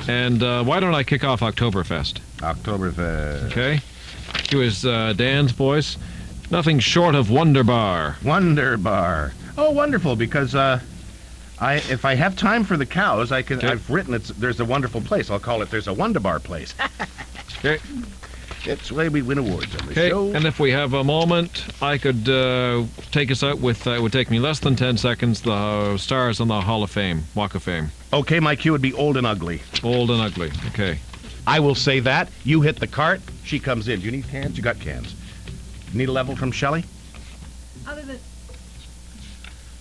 And why don't I kick off Oktoberfest? Oktoberfest. Okay. He was Dan's voice. Nothing short of Wunderbar. Wunderbar. Oh, wonderful, because if I have time for the cows, I can. Okay. I've written there's a wonderful place. I'll call it There's a Wunderbar place. Okay. That's the way we win awards on the show. And if we have a moment, I could take us out with, it would take me less than 10 seconds, the stars on the Hall of Fame, Walk of Fame. Okay, my cue would be Old and Ugly. Old and Ugly, okay. I will say that. You hit the cart, she comes in. Do you need cans? You got cans. Need a level from Shelley? Other than...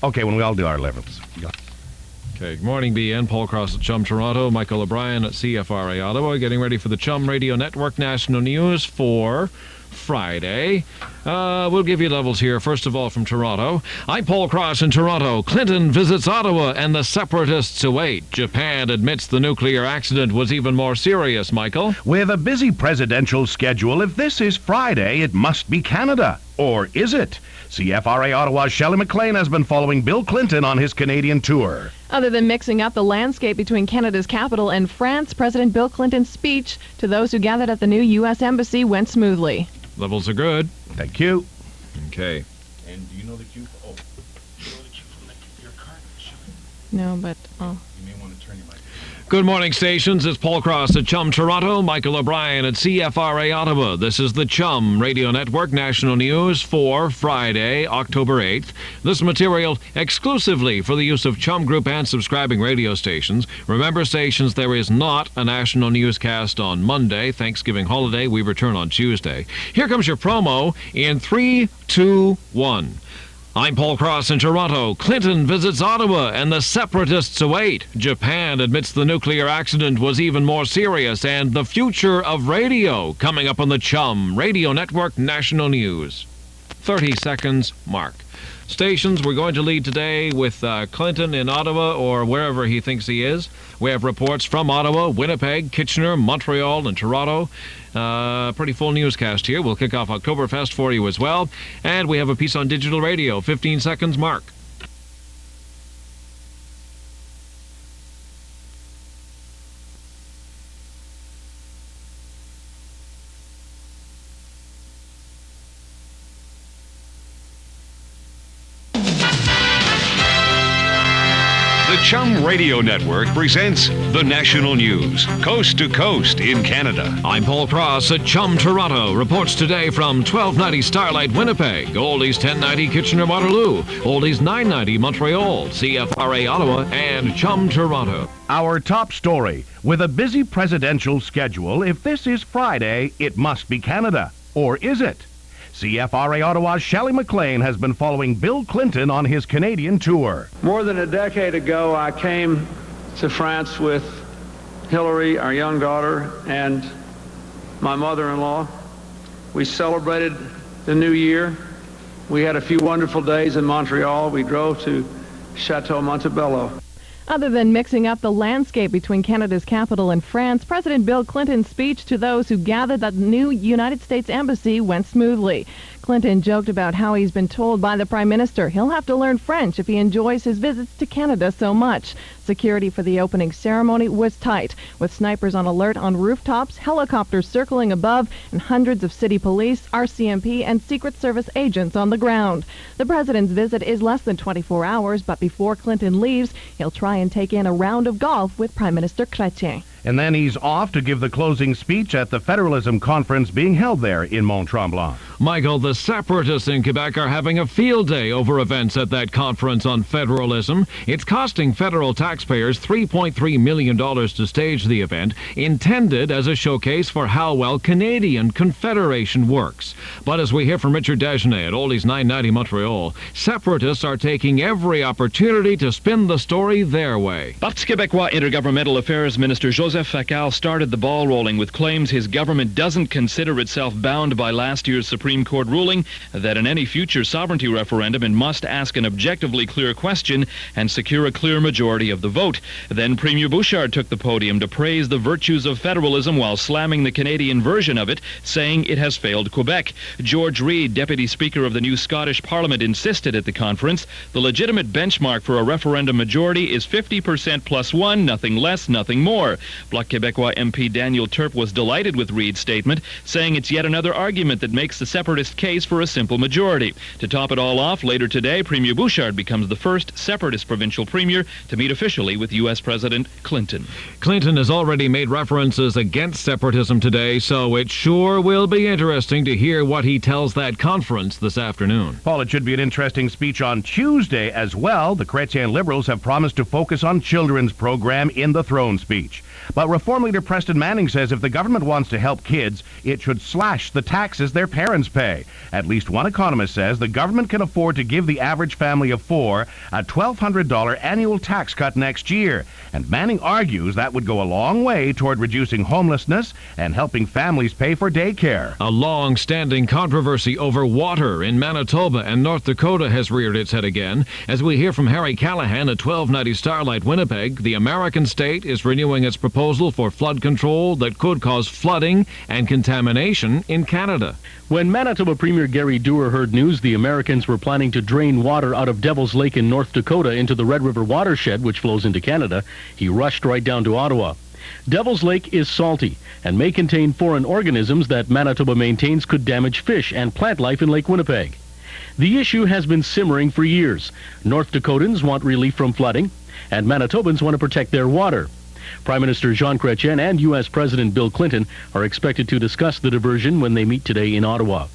Okay, when we all do our levels. Yeah. Okay, good morning, BN. Paul Cross at CHUM Toronto, Michael O'Brien at CFRA Ottawa, getting ready for the CHUM Radio Network National News for Friday. We'll give you levels here. First of all, from Toronto. I'm Paul Cross in Toronto. Clinton visits Ottawa and the separatists await. Japan admits the nuclear accident was even more serious, Michael. With a busy presidential schedule, if this is Friday, it must be Canada. Or is it? CFRA Ottawa's Shelley McLean has been following Bill Clinton on his Canadian tour. Other than mixing up the landscape between Canada's capital and France, President Bill Clinton's speech to those who gathered at the new U.S. Embassy went smoothly. Levels are good. Thank you. Okay. And do you know the cue for... Oh, do you know the cue for your card, Shelley? No, but... You may want to turn your mic. Good morning, stations. It's Paul Cross at CHUM Toronto, Michael O'Brien at CFRA Ottawa. This is the CHUM Radio Network National News for Friday, October 8th. This material exclusively for the use of CHUM Group and subscribing radio stations. Remember, stations, there is not a national newscast on Monday. Thanksgiving holiday. We return on Tuesday. Here comes your promo in 3, 2, 1. I'm Paul Cross in Toronto. Clinton visits Ottawa and the separatists await. Japan admits the nuclear accident was even more serious, and the future of radio coming up on the CHUM Radio Network National News. 30 seconds, mark. Stations, we're going to lead today with Clinton in Ottawa or wherever he thinks he is. We have reports from Ottawa, Winnipeg, Kitchener, Montreal, and Toronto. Pretty full newscast here. We'll kick off Oktoberfest for you as well. And we have a piece on digital radio. 15 seconds, mark. The CHUM Radio Network presents the national news, coast to coast in Canada. I'm Paul Cross at CHUM Toronto. Reports today from 1290 Starlight, Winnipeg, Oldies 1090 Kitchener-Waterloo, Oldies 990 Montreal, CFRA Ottawa, and CHUM Toronto. Our top story. With a busy presidential schedule, if this is Friday, it must be Canada. Or is it? CFRA Ottawa's Shelley McLean has been following Bill Clinton on his Canadian tour. More than a decade ago, I came to France with Hillary, our young daughter, and my mother-in-law. We celebrated the new year. We had a few wonderful days in Montreal. We drove to Chateau Montebello. Other than mixing up the landscape between Canada's capital and France, President Bill Clinton's speech to those who gathered at the new United States Embassy went smoothly. Clinton joked about how he's been told by the Prime Minister he'll have to learn French if he enjoys his visits to Canada so much. Security for the opening ceremony was tight, with snipers on alert on rooftops, helicopters circling above, and hundreds of city police, RCMP, and Secret Service agents on the ground. The president's visit is less than 24 hours, but before Clinton leaves, he'll try and take in a round of golf with Prime Minister Chrétien. And then he's off to give the closing speech at the Federalism Conference being held there in Mont-Tremblant. Michael, the separatists in Quebec are having a field day over events at that conference on federalism. It's costing federal taxpayers $3.3 million to stage the event, intended as a showcase for how well Canadian Confederation works. But as we hear from Richard Dagenet at Oldies 990 Montreal, separatists are taking every opportunity to spin the story their way. Parti Québécois Intergovernmental Affairs Minister Joseph Facal started the ball rolling with claims his government doesn't consider itself bound by last year's Supreme Court ruling that in any future sovereignty referendum it must ask an objectively clear question and secure a clear majority of the vote. Then Premier Bouchard took the podium to praise the virtues of federalism while slamming the Canadian version of it, saying it has failed Quebec. George Reid, Deputy Speaker of the new Scottish Parliament, insisted at the conference the legitimate benchmark for a referendum majority is 50% plus one, nothing less, nothing more. Bloc Québécois MP Daniel Turp was delighted with Reid's statement, saying it's yet another argument that makes the separatist case for a simple majority. To top it all off, later today, Premier Bouchard becomes the first separatist provincial premier to meet officially with U.S. President Clinton. Clinton has already made references against separatism today, so it sure will be interesting to hear what he tells that conference this afternoon. Paul, it should be an interesting speech on Tuesday as well. The Chrétien Liberals have promised to focus on children's program in the throne speech. But Reform leader Preston Manning says if the government wants to help kids, it should slash the taxes their parents pay. At least one economist says the government can afford to give the average family of four a $1,200 annual tax cut next year. And Manning argues that would go a long way toward reducing homelessness and helping families pay for daycare. A long-standing controversy over water in Manitoba and North Dakota has reared its head again. As we hear from Harry Callahan at 1290 Starlight, Winnipeg, the American state is renewing its proposal for flood control that could cause flooding and contamination in Canada. When Manitoba Premier Gary Doer heard news the Americans were planning to drain water out of Devil's Lake in North Dakota into the Red River watershed, which flows into Canada, he rushed right down to Ottawa. Devil's Lake is salty and may contain foreign organisms that Manitoba maintains could damage fish and plant life in Lake Winnipeg. The issue has been simmering for years. North Dakotans want relief from flooding, and Manitobans want to protect their water. Prime Minister Jean Chrétien and U.S. President Bill Clinton are expected to discuss the diversion when they meet today in Ottawa.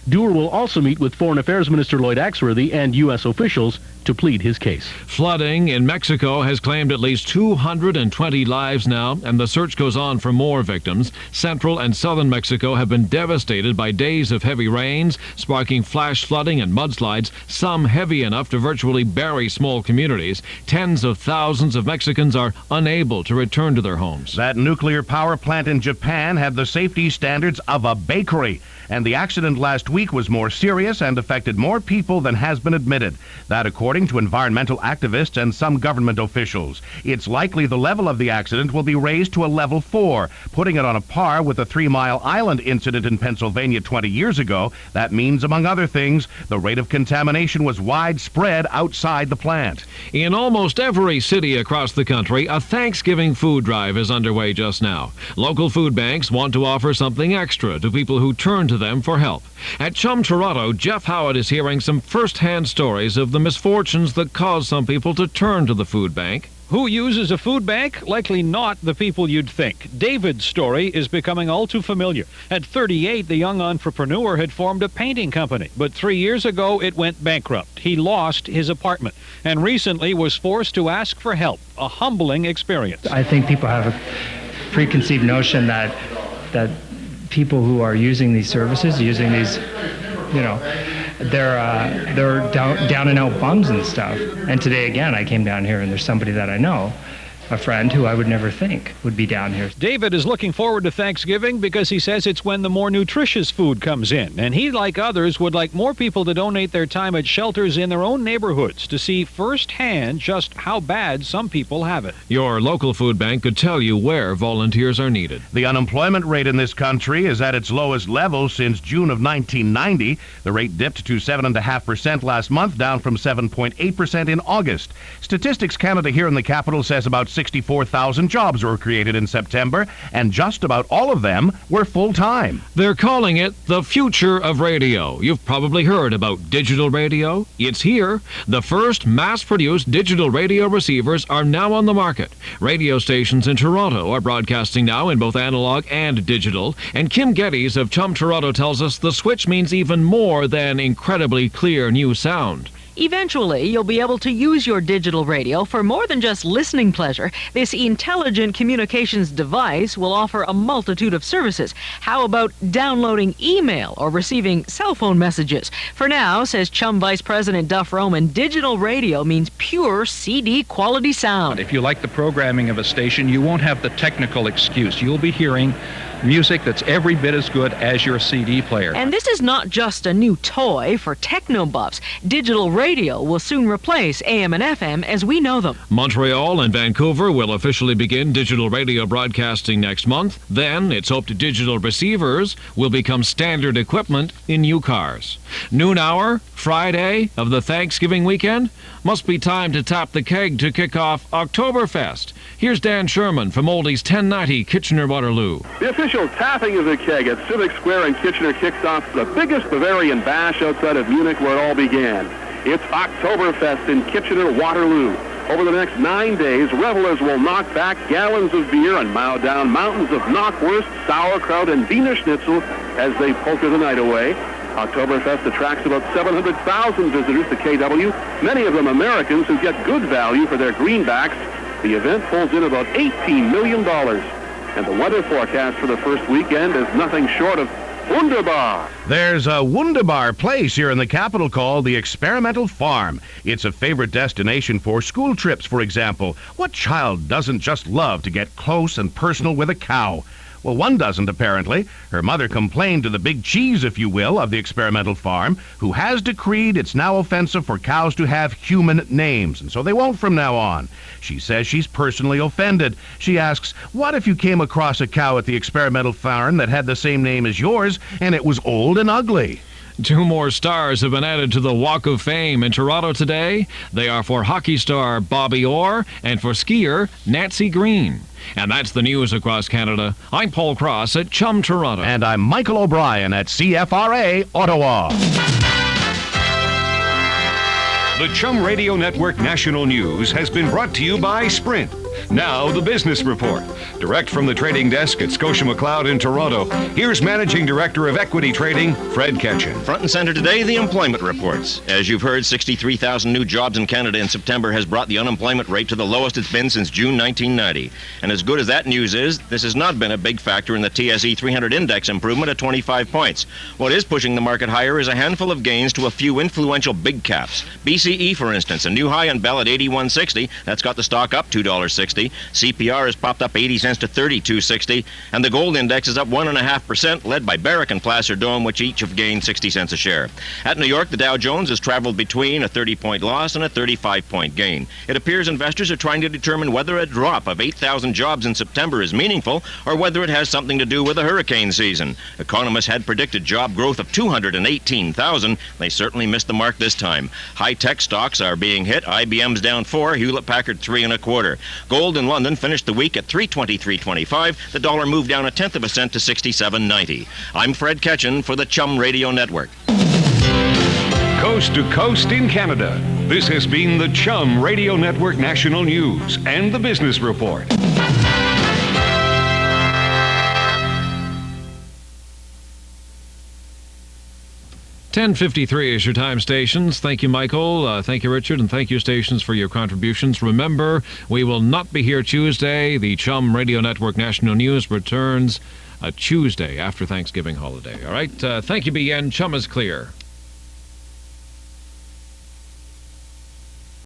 Doer will also meet with Foreign Affairs Minister Lloyd Axworthy and U.S. officials to plead his case. Flooding in Mexico has claimed at least 220 lives now, and the search goes on for more victims. Central and southern Mexico have been devastated by days of heavy rains, sparking flash flooding and mudslides, some heavy enough to virtually bury small communities. Tens of thousands of Mexicans are unable to return to their homes. That nuclear power plant in Japan had the safety standards of a bakery, and the accident last week was more serious and affected more people than has been admitted. That according to environmental activists and some government officials. It's likely the level of the accident will be raised to a level 4, putting it on a par with the 3 Mile Island incident in Pennsylvania 20 years ago. That means, among other things, the rate of contamination was widespread outside the plant. In almost every city across the country, a Thanksgiving food drive is underway just now. Local food banks want to offer something extra to people who turn to them for help. At CHUM Toronto, Jeff Howard is hearing some first-hand stories of the misfortunes that cause some people to turn to the food bank. Who uses a food bank? Likely not the people you'd think. David's story is becoming all too familiar. At 38, the young entrepreneur had formed a painting company, but 3 years ago it went bankrupt. He lost his apartment and recently was forced to ask for help. A humbling experience. I think people have a preconceived notion that people who are using these services, using these, they're down and out bums and stuff. And today again, I came down here and there's somebody that I know, a friend who I would never think would be down here. David is looking forward to Thanksgiving because he says it's when the more nutritious food comes in. And he, like others, would like more people to donate their time at shelters in their own neighborhoods to see firsthand just how bad some people have it. Your local food bank could tell you where volunteers are needed. The unemployment rate in this country is at its lowest level since June of 1990. The rate dipped to 7.5% last month, down from 7.8% in August. Statistics Canada here in the capital says about 64,000 jobs were created in September, and just about all of them were full-time. They're calling it the future of radio. You've probably heard about digital radio. It's here. The first mass-produced digital radio receivers are now on the market. Radio stations in Toronto are broadcasting now in both analog and digital, and Kim Geddes of CHUM Toronto tells us the switch means even more than incredibly clear new sound. Eventually, you'll be able to use your digital radio for more than just listening pleasure. This intelligent communications device will offer a multitude of services. How about downloading email or receiving cell phone messages? For now, says CHUM Vice-President Duff Roman, digital radio means pure CD quality sound. If you like the programming of a station, you won't have the technical excuse. You'll be hearing music that's every bit as good as your CD player. And this is not just a new toy for techno buffs. Digital radio will soon replace AM and FM as we know them. Montreal and Vancouver will officially begin digital radio broadcasting next month. Then it's hoped digital receivers will become standard equipment in new cars. Noon hour, Friday of the Thanksgiving weekend? Must be time to tap the keg to kick off Oktoberfest. Here's Dan Sherman from Oldie's 1090 Kitchener-Waterloo. The official tapping of the keg at Civic Square in Kitchener kicks off the biggest Bavarian bash outside of Munich where it all began. It's Oktoberfest in Kitchener-Waterloo. Over the next 9 days, revelers will knock back gallons of beer and mow down mountains of knockwurst, sauerkraut, and Wiener Schnitzel as they polka the night away. Oktoberfest attracts about 700,000 visitors to KW, many of them Americans who get good value for their greenbacks. The event pulls in about $18 million. And the weather forecast for the first weekend is nothing short of wunderbar. There's a wunderbar place here in the capital called the Experimental Farm. It's a favorite destination for school trips, for example. What child doesn't just love to get close and personal with a cow? Well, one doesn't, apparently. Her mother complained to the big cheese, if you will, of the Experimental Farm, who has decreed it's now offensive for cows to have human names, and so they won't from now on. She says she's personally offended. She asks, what if you came across a cow at the Experimental Farm that had the same name as yours, and it was old and ugly? 2 more stars have been added to the Walk of Fame in Toronto today. They are for hockey star Bobby Orr and for skier Nancy Green. And that's the news across Canada. I'm Paul Cross at CHUM Toronto. And I'm Michael O'Brien at CFRA Ottawa. The CHUM Radio Network National News has been brought to you by Sprint. Now, the business report. Direct from the trading desk at Scotia McLeod in Toronto, here's Managing Director of Equity Trading, Fred Ketchen. Front and center today, the employment reports. As you've heard, 63,000 new jobs in Canada in September has brought the unemployment rate to the lowest it's been since June 1990. And as good as that news is, this has not been a big factor in the TSE 300 index improvement at 25 points. What is pushing the market higher is a handful of gains to a few influential big caps. BCE, for instance, a new high on Bell at $81.60. That's got the stock up $2.60. CPR has popped up 80 cents to $32.60, and the gold index is up 1.5%, led by Barrick and Placer Dome, which each have gained 60 cents a share. At New York, the Dow Jones has traveled between a 30-point loss and a 35-point gain. It appears investors are trying to determine whether a drop of 8,000 jobs in September is meaningful or whether it has something to do with the hurricane season. Economists had predicted job growth of 218,000. They certainly missed the mark this time. High-tech stocks are being hit. IBM's down 4, Hewlett-Packard 3.25. Gold in London finished the week at $323.25. The dollar moved down 0.1 cent to 67.90. I'm Fred Ketchen for the CHUM Radio Network. Coast to coast in Canada, this has been the CHUM Radio Network National News and the Business Report. 10:53 is your time, stations. Thank you, Michael. Thank you, Richard. And thank you, stations, for your contributions. Remember, we will not be here Tuesday. The CHUM Radio Network National News returns Tuesday after Thanksgiving holiday. All right? Thank you, BN. CHUM is clear.